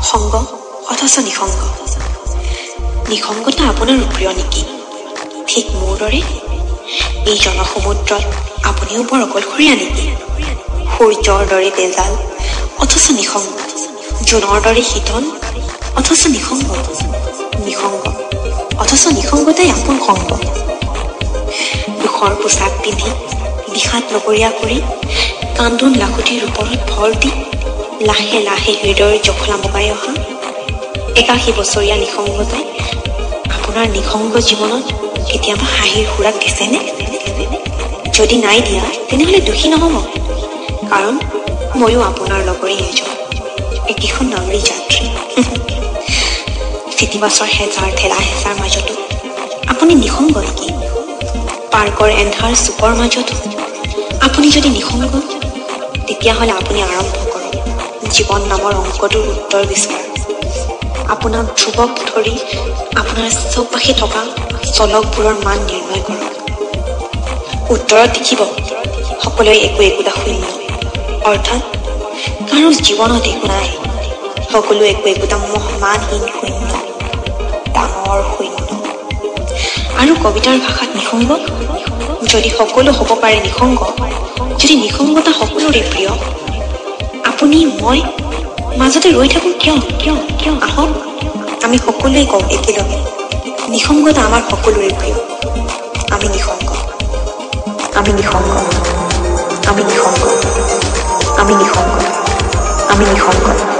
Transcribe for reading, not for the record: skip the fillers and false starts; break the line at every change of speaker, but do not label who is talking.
সংগ অথচ নিসংগ। নিসংগতা আপোনাৰ প্ৰিয় নেকি? ঠিক মোৰ দৰে এই জনসমুদ্ৰত আপুনিও বৰ অকলশৰীয়া নেকি? সূৰ্যৰ দৰে তেজাল অথচ নিসংগ, জোনৰ দৰে শীতল অথচ নিসংগ। নিসংগ অথচ নিসংগতাই আপোন সংগ। দুখৰ পোচাক পিন্ধি বিষাদ নগৰীয়া কৰি কান্দোন লাখুটিৰ ওপৰত ভৰ দি লাহে লাহে হৃদয়ৰ জখলা বগাই অহা একাশী বছৰীয়া নিসংগতাই আপোনাৰ নিসংগ জীৱনত কেতিয়াবা হাঁহিৰ সুৰাক দিছেনে? যদি নাই দিয়া তেনেহ'লে দোষী নহ'ব, কাৰণ ময়ো আপোনাৰ লগৰী এজন, একেখন নাৱৰী যাত্ৰী। চিটিবাছৰ হেজাৰ ঠেলা হেঁচাৰ মাজতো আপুনি নিসংগ নেকি? পাৰ্কৰ এন্ধাৰ চুকৰ মাজতো আপুনি যদি নিসংগ, তেতিয়াহ'লে আপুনি আৰম্ভ কৰক জীৱন নামৰ অংকটোৰ উত্তৰ বিচৰা। আপোনাক ধ্ৰুৱক ধৰি আপোনাৰ চৌপাশে থকা চলকবোৰৰ মান নিৰ্ণয় কৰক। উত্তৰত দেখিব সকলোৱে একো একোটা শূন্য, অৰ্থাৎ কাৰো জীৱনত একো নাই, সকলো একো একোটা মানহীন শূন্য, ডাঙৰ শূন্য। আৰু কবিতাৰ ভাষাত নিসংগ, যদি সকলো হ'ব পাৰে নিসংগ, যদি নিসংগতা সকলোৰে প্ৰিয়, আপুনি মই মাজতে ৰৈ থাকোঁ কিয়? কিয় কিয় আহক আমি সকলোৱে কওঁ একেলগে, নিসংগতা আমাৰ সকলোৰে প্ৰিয়। আমি নিসংগ, আমি নিসংগ, আমি নিসংগ, আমি নিসংগ, আমি নিসংগ।